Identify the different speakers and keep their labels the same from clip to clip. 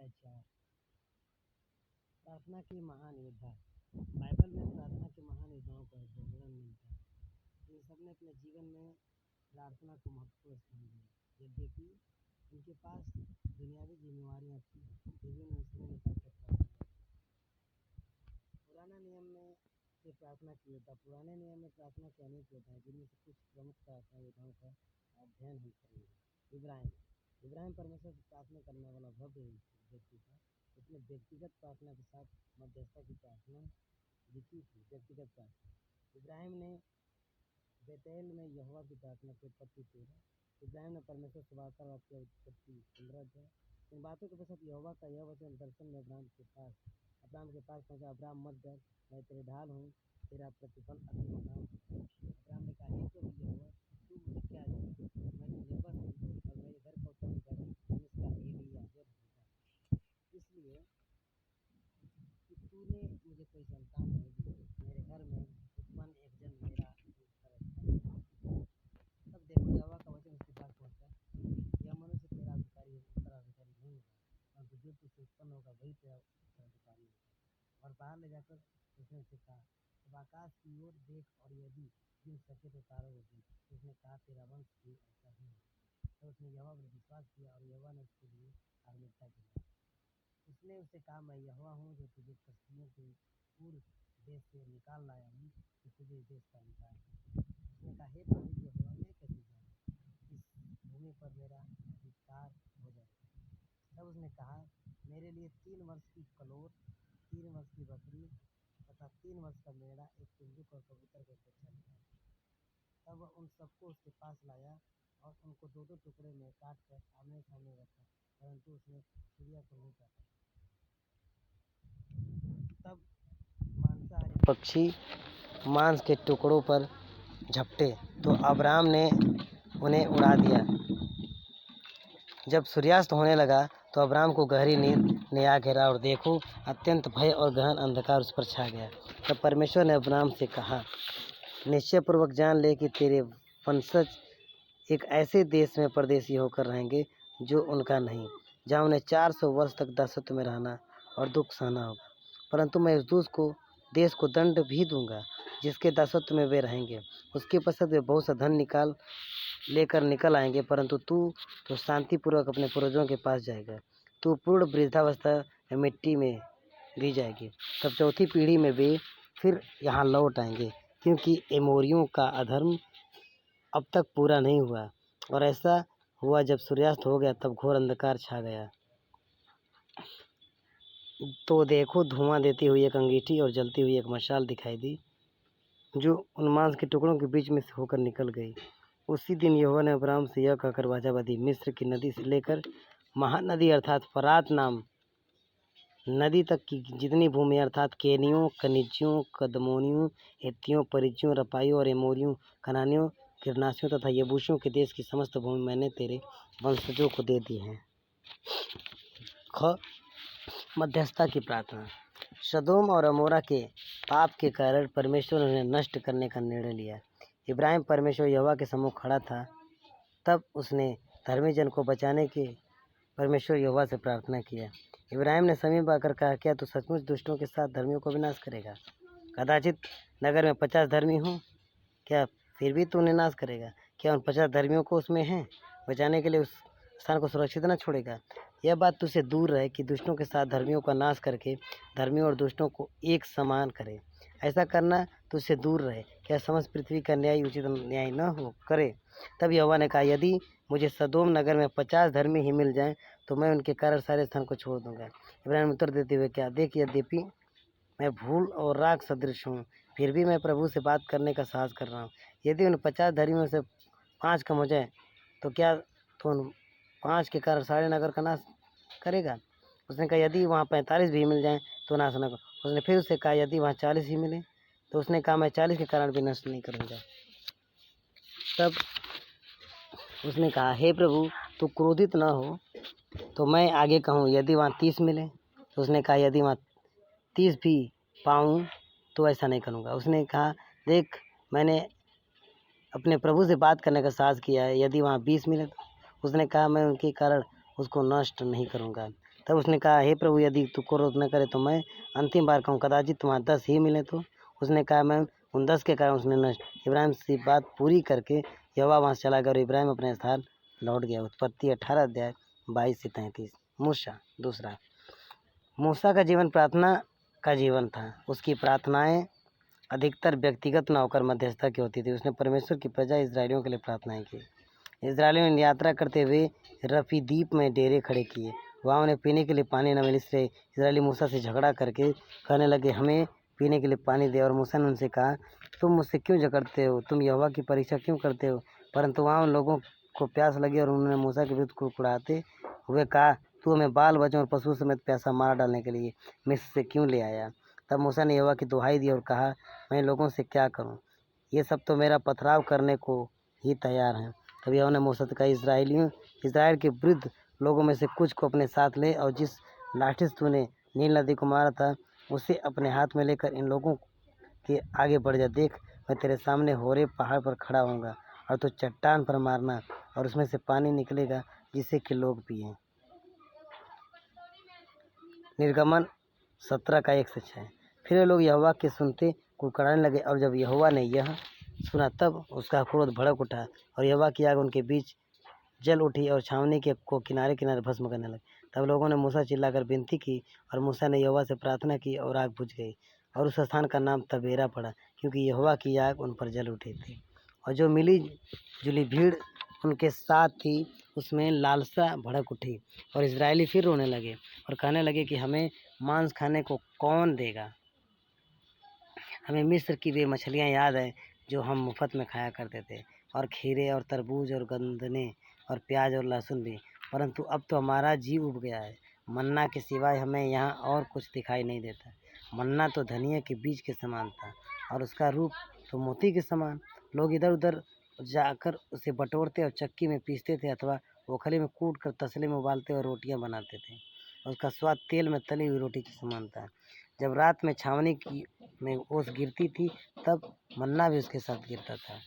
Speaker 1: अध्याय 4 प्रार्थना के महान योद्धा। बाइबल में प्रार्थना के महान योद्धाओं का वर्णन मिलता है। इन सबने अपने जीवन में प्रार्थना को महत्वपूर्ण स्थान दिया। यद्यपि उनके पास दुनियावी जिम्मेवारियां थी, फिर भी उन्होंने निकलकर पुराना नियम में से प्रार्थना की योद्धा। पुराने नियम में प्रार्थना के अनेक योद्धा हैं, जिनमें से कुछ प्रमुख प्रार्थना योद्धाओं का अध्ययन हम करेंगे। इब्राहिम परमेश्वर से प्रार्थना करने वाला भव्य व्यक्ति था। उसने व्यक्तिगत प्रार्थना के साथ मध्यस्थता की प्रार्थना भी की थी। व्यक्तिगत प्रार्थना इब्राहिम ने बेतेल में यहोवा की प्रार्थना की। उत्पत्ति 13। इब्राहिम ने परमेश्वर से वार्तालाप किया। उत्पत्ति 15। इन बातों के पश्चात यहोवा का यह वचन दर्शन में अब्राहम के पास पहुंचा। अब्राहम मत डर, मैं तेरे ढाल हूँ, तेरा प्रतिफल अति महान होगा। अब्राहम ने कहा, हे प्रभु यहोवा, तू मुझे क्या देगा? मैं तो निर्बल हूँ और मेरे घर का उत्तराधिकारी इसका एलीआजर होगा। इसलिए कि तूने मुझे कोई संतान नहीं दी, मेरे घर में उत्पन्न एक जन मेरा उत्तराधिकारी। तब देखो, यहोवा का वचन उसके पास पहुंचा, यह मनुष्य तेरा उत्तराधिकारी नहीं होगा, परंतु जो तुझसे उत्पन्न होगा वही तेरा उत्तराधिकारी होगा। और बाहर ले जाकर उसने उसे कहा, अब आकाश की ओर देख और यदि गिन सके तो तारों को गिन। उसने कहा, तेरा वंश भी ऐसा ही होगा। तो उसने यहोवा पर विश्वास किया और यहोवा ने उसके लिए धार्मिकता की। उसने उससे कहा, मैं यहोवा हूँ जो तुझे कसदियों के पूर्व देश से निकाल लाया हूँ, कि तुझे इस देश का अधिकार है। उसने कहा, हे प्रभु यहोवा, मैं कैसे जाऊँ? इस भूमि पर मेरा अधिकार हो जाएगा। तब उसने कहा, मेरे लिए 3 वर्ष की कलोर, 3 वर्ष की बकरी तथा 3 वर्ष का मेढ़ा, एक पिंजूक और कबूतर का एक बच्चा ले आया। तब वह उन सबको उसके पास लाया और उनको 2-2 टुकड़े में काट कर आमने सामने रखा, परंतु उसने चिड़िया को नहीं काटा। तब मांसाहारी पक्षी मांस के टुकड़ों पर झपटे तो अब्राम ने उन्हें उड़ा दिया। जब सूर्यास्त होने लगा तो अब्राम को गहरी नींद ने आ घेरा और देखो, अत्यंत भय और गहन अंधकार उस पर छा गया। तब परमेश्वर ने अब्राम से कहा, निश्चय पूर्वक जान ले कि तेरे वंशज एक ऐसे देश में परदेशी होकर रहेंगे जो उनका नहीं, जहाँ उन्हें 400 वर्ष तक दासत्व में रहना और दुख सहना होगा। परंतु मैं उस देश को दंड भी दूंगा जिसके दासत्व में वे रहेंगे। उसके पश्चात वे बहुत सा धन लेकर निकल आएंगे, परंतु तू तो शांतिपूर्वक अपने पूर्वजों के पास जाएगा। तू पूर्ण वृद्धावस्था में मिट्टी में दी जाएगी। तब चौथी पीढ़ी में वे फिर यहाँ लौट आएंगे, क्योंकि एमोरियों का अधर्म अब तक पूरा नहीं हुआ। और ऐसा हुआ, जब सूर्यास्त हो गया तब घोर अंधकार छा गया। तो देखो, धुआं देती हुई एक अंगीठी और जलती हुई एक मशाल दिखाई दी, जो उन मांस के टुकड़ों के बीच में से होकर निकल गई। उसी दिन यहोवा ने अब्राम से यह कहकर वाचा बांधी, मिस्र की नदी से लेकर महानदी अर्थात फरात नाम नदी तक की जितनी भूमि अर्थात केनियों, कनिजियों, कदमोनियों, हित्तियों, परिज्जियों, रपाइयों और एमोरियों, कनानियों, गिरनासियों तथा यबूसियों के देश की समस्त भूमि मैंने तेरे वंशजों को दे दी है। ख मध्यस्थता की प्रार्थना। सदोम और अमोरा के पाप के कारण परमेश्वर ने उन्हें नष्ट करने का निर्णय लिया। इब्राहिम परमेश्वर यहोवा के सम्मुख खड़ा था। तब उसने धर्मी जन को बचाने के परमेश्वर यहोवा से प्रार्थना किया। इब्राहिम ने समीप आकर कहा, क्या तू सचमुच दुष्टों के साथ धर्मियों को विनाश करेगा? कदाचित नगर में 50 धर्मी हों, क्या फिर भी तू उन्हें नाश करेगा? क्या उन 50 धर्मियों को उसमें हैं बचाने के लिए उस स्थान को सुरक्षित न छोड़ेगा? यह बात तुझसे दूर रहे कि दुष्टों के साथ धर्मियों का नाश करके धर्मियों और दुष्टों को एक समान करे। ऐसा करना तुझसे दूर रहे। क्या समस्त पृथ्वी का न्याय उचित न्याय न हो करे? तब यहोवा ने कहा, यदि मुझे सदोम नगर में 50 धर्मी ही मिल जाएं तो मैं उनके कारण सारे स्थान को छोड़ दूंगा। इब्राहिम उत्तर देते हुए क्या, देख, यद्यपि मैं भूल और राख सदृश हूँ, फिर भी मैं प्रभु से बात करने का साहस कर रहा हूँ। यदि उन 50 धर्मियों से 5 कम हो जाए तो क्या तो उन 5 के कारण सारे नगर का नाश करेगा? उसने कहा, यदि वहाँ 45 भी मिल जाएं तो नाश न कर। उसने फिर उससे कहा, यदि वहाँ 40 ही मिले? तो उसने कहा, मैं 40 के कारण भी नष्ट नहीं करूँगा। तब उसने कहा, हे प्रभु, तू क्रोधित न हो तो मैं आगे कहूँ, यदि वहाँ 30 मिले? तो उसने कहा, यदि वहाँ 30 भी पाऊँ तो ऐसा नहीं करूँगा। उसने कहा, देख, मैंने अपने प्रभु से बात करने का साहस किया है, यदि वहाँ 20 मिले? तो उसने कहा, मैं उनके कारण उसको नष्ट नहीं करूँगा। तब उसने कहा, हे प्रभु, यदि तू क्रोध न करे तो मैं अंतिम बार कहूँ, कदाचित तुम्हारे 10 ही मिले तो। उसने कहा, मैं उन 10 के कारण उसने नष्ट। इब्राहिम से बात पूरी करके यहोवा वहाँ से चला गया और इब्राहिम अपने स्थान लौट गया। उत्पत्ति 18 अध्याय 22 से 33। मूसा दूसरा। मूसा का जीवन प्रार्थना का जीवन था। उसकी प्रार्थनाएं अधिकतर व्यक्तिगत न होकर मध्यस्थता की होती थी। उसने परमेश्वर की प्रजा इसराइलियों के लिए प्रार्थनाएं की। इसराइलियों ने यात्रा करते हुए रफीदीप में डेरे खड़े किए। वहाँ उन्हें पीने के लिए पानी न मिले, इसलिए इसराइली मूसा से झगड़ा करके कहने लगे, हमें पीने के लिए पानी दे। और मूसा ने उनसे कहा, तुम मुझसे क्यों झगड़ते हो? तुम यहोवा की परीक्षा क्यों करते हो? परंतु वहाँ उन लोगों को प्यास लगी और उन्होंने मूसा के विरुद्ध कुड़कुड़ाते हुए कहा, तू हमें बाल बच्चों और पशु समेत प्यासा मार डालने के लिए मिस्र से क्यों ले आया? तब मूसा ने यहोवा की दुहाई दी और कहा, मैं लोगों से क्या करूं? ये सब तो मेरा पथराव करने को ही तैयार हैं। तब यहोवा ने मूसा से कहा, इस्राएल के वृद्ध लोगों में से कुछ को अपने साथ ले और जिस लाठी से तूने नील नदी को मारा था उसे अपने हाथ में लेकर इन लोगों के आगे बढ़ जा। देख, मैं तेरे सामने होरेब पहाड़ पर खड़ा होऊंगा और तू चट्टान पर मारना और उसमें से पानी निकलेगा जिससे कि लोग पिएं। निर्गमन 17 का 1 से 6। फिर वे लोग यहोवा के सुनते कुड़कुड़ाने लगे और जब यहोवा ने यह सुना तब उसका क्रोध भड़क उठा और यहोवा की आग उनके बीच जल उठी और छावनी के को किनारे किनारे भस्म करने लगे। तब लोगों ने मूसा चिल्लाकर विनती की और मूसा ने यहोवा से प्रार्थना की और आग बुझ गई और उस स्थान का नाम तबेरा पड़ा, क्योंकि यहोवा की आग उन पर जल उठी थी। और जो मिली जुली भीड़ उनके साथ थी उसमें लालसा भड़क उठी और इजरायली फिर रोने लगे और कहने लगे कि हमें मांस खाने को कौन देगा? हमें मिस्र की वे मछलियाँ याद है जो हम मुफ्त में खाया करते थे, और खीरे और तरबूज और गंदने और प्याज और लहसुन भी। परंतु अब तो हमारा जी उब गया है। मन्ना के सिवाय हमें यहाँ और कुछ दिखाई नहीं देता। मन्ना तो धनिया के बीज के समान था और उसका रूप तो मोती के समान। लोग इधर उधर जाकर उसे बटोरते और चक्की में पीसते थे अथवा ओखली में कूट कर तसले में उबालते और रोटियां बनाते थे। उसका स्वाद तेल में तली हुई रोटी के समान था। जब रात में छावनी की में ओस गिरती थी तब मन्ना भी उसके साथ गिरता था।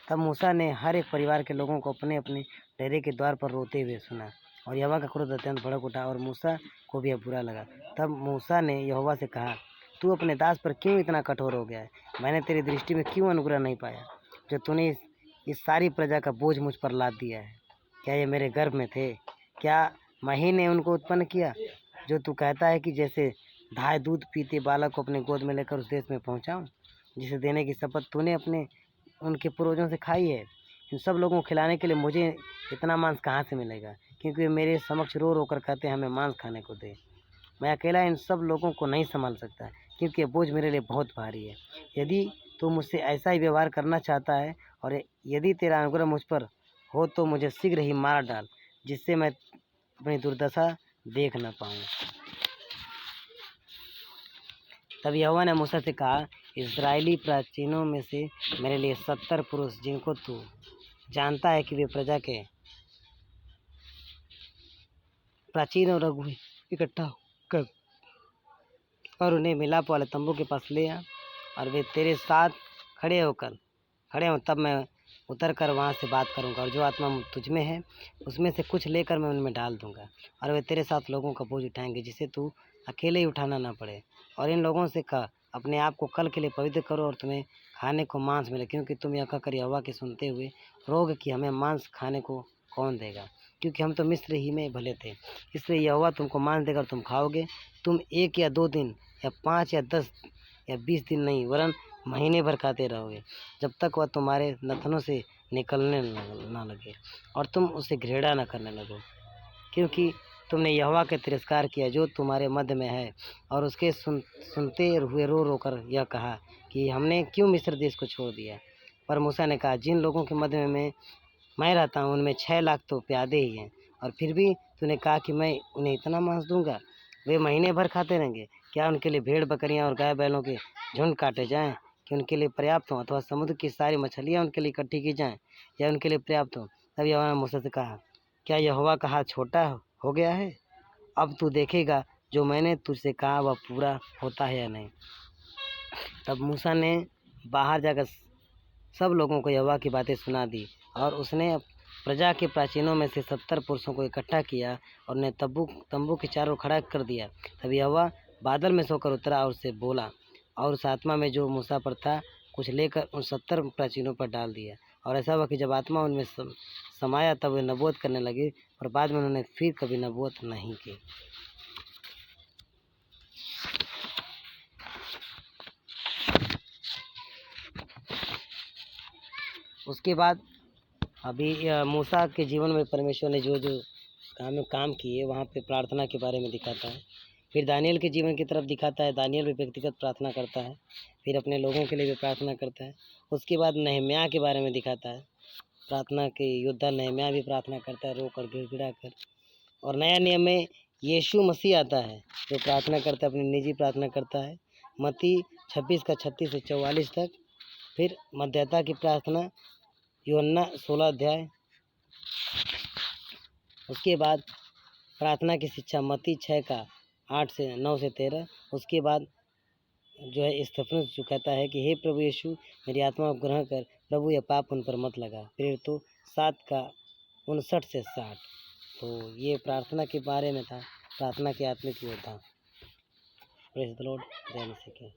Speaker 1: तब मूसा ने हर एक परिवार के लोगों को अपने अपने डेरे के द्वार पर रोते हुए सुना और यहोवा का क्रोध अत्यंत भड़क उठा और मूसा को भी बुरा लगा। तब मूसा ने यहोवा से कहा, तू अपने दास पर क्यों इतना कठोर हो गया है? मैंने तेरी दृष्टि में क्यों अनुग्रह नहीं पाया जो तूने इस सारी प्रजा का बोझ मुझ पर लाद दिया है? क्या ये मेरे गर्भ में थे? क्या मैं ही ने उनको उत्पन्न किया? जो तू कहता है कि जैसे धाय दूध पीते बालक को अपने गोद में लेकर उस देश में पहुंचाऊं जिसे देने की शपथ तूने अपने उनके पूर्वजों से खाई है। इन सब लोगों को खिलाने के लिए मुझे इतना मांस कहाँ से मिलेगा? क्योंकि वे मेरे समक्ष रो रो कर कहते हैं, हमें मांस खाने को दे। मैं अकेला इन सब लोगों को नहीं संभाल सकता, क्योंकि ये बोझ मेरे लिए बहुत भारी है। यदि तू मुझसे ऐसा ही व्यवहार करना चाहता है और यदि तेरा अनुग्रह मुझ पर हो तो मुझे शीघ्र ही मार डाल, जिससे मैं अपनी दुर्दशा देख न पाऊँ। तब यहोवा ने मूसा से कहा, इस्राएली प्राचीनों में से मेरे लिए 70 पुरुष, जिनको तू जानता है कि वे प्रजा के प्राचीन और रघु इकट्ठा कर और उन्हें मिलाप वाले तंबू के पास ले आ और वे तेरे साथ खड़े हों। तब मैं उतर कर वहाँ से बात करूँगा और जो आत्मा तुझ में है उसमें से कुछ लेकर मैं उनमें डाल दूँगा और वे तेरे साथ लोगों का बोझ उठाएंगे, जिसे तू अकेले ही उठाना ना पड़े। और इन लोगों से कह, अपने आप को कल के लिए पवित्र करो और तुम्हें खाने को मांस मिले, क्योंकि तुम यह कहकर यहोवा के सुनते हुए रोगे कि हमें मांस खाने को कौन देगा, क्योंकि हम तो मिस्र ही में भले थे। इसलिए यहोवा तुमको मांस देकर तुम खाओगे। तुम 1 या 2 दिन या 5 या 10 या 20 दिन नहीं, वरन महीने भर खाते रहोगे, जब तक वह तुम्हारे नथनों से निकलने ना लगे और तुम उसे घृणा न करने लगो, क्योंकि तुमने यहोवा के तिरस्कार किया जो तुम्हारे मध्य में है। और उसके सुनते हुए रो रो कर यह कहा कि हमने क्यों मिस्र देश को छोड़ दिया। पर मूसा ने कहा, जिन लोगों के मध्य में मैं रहता हूँ उनमें 6 लाख तो प्यादे ही हैं, और फिर भी तूने कहा कि मैं उन्हें इतना मांस दूंगा? वे महीने भर खाते रहेंगे। क्या उनके लिए भेड़ बकरियां और गाय बैलों के झुंड काटे जाएं कि उनके लिए पर्याप्त हो, अथवा समुद्र की सारी मछलियां उनके लिए इकट्ठी की जाएं या उनके लिए पर्याप्त हो? तब यहोवा ने मूसा से कहा, क्या यहोवा का हाथ छोटा हो गया है? अब तू देखेगा जो मैंने तुझसे कहा वह पूरा होता है या नहीं। तब मूसा ने बाहर जाकर सब लोगों को यहोवा की बातें सुना दी और उसने प्रजा के प्राचीनों में से 70 पुरुषों को इकट्ठा किया और उन्हें तंबू के चारों खड़ा कर दिया। तब यहोवा बादल में से होकर उतरा और उससे बोला, और उस आत्मा में जो मूसा पर था कुछ लेकर उन 70 प्राचीनों पर डाल दिया। और ऐसा हुआ कि जब आत्मा उनमें समाया तब वे नबूवत करने लगे, और बाद में उन्होंने फिर कभी नबूवत नहीं की। उसके बाद अभी मूसा के जीवन में परमेश्वर ने जो जो काम किए वहाँ पे प्रार्थना के बारे में दिखाता है। फिर दानियल के जीवन की तरफ दिखाता है। दानियल भी व्यक्तिगत प्रार्थना करता है, फिर अपने लोगों के लिए भी प्रार्थना करता है। उसके बाद नहम्याह के बारे में दिखाता है। प्रार्थना के योद्धा नहम्याह भी प्रार्थना करता है, रो कर गिड़गिड़ा कर। और नया नियम में यीशु मसीह आता है जो प्रार्थना करता है, अपनी निजी प्रार्थना करता है। मत्ती 26 का 36 से 44 तक। फिर मध्यता की प्रार्थना यूहन्ना 16 अध्याय। उसके बाद प्रार्थना की शिक्षा मत्ती 6 का 8 से 9 से 13। उसके बाद जो है स्तिफनुस जो कहता है कि हे प्रभु यीशु, मेरी आत्मा को ग्रहण कर, प्रभु यह पाप उन पर मत लगा। प्रेरितों 7 का 59 से 60। तो ये प्रार्थना के बारे में था, प्रार्थना के आत्मिक योद्धा। Praise the Lord. जय मसीह की।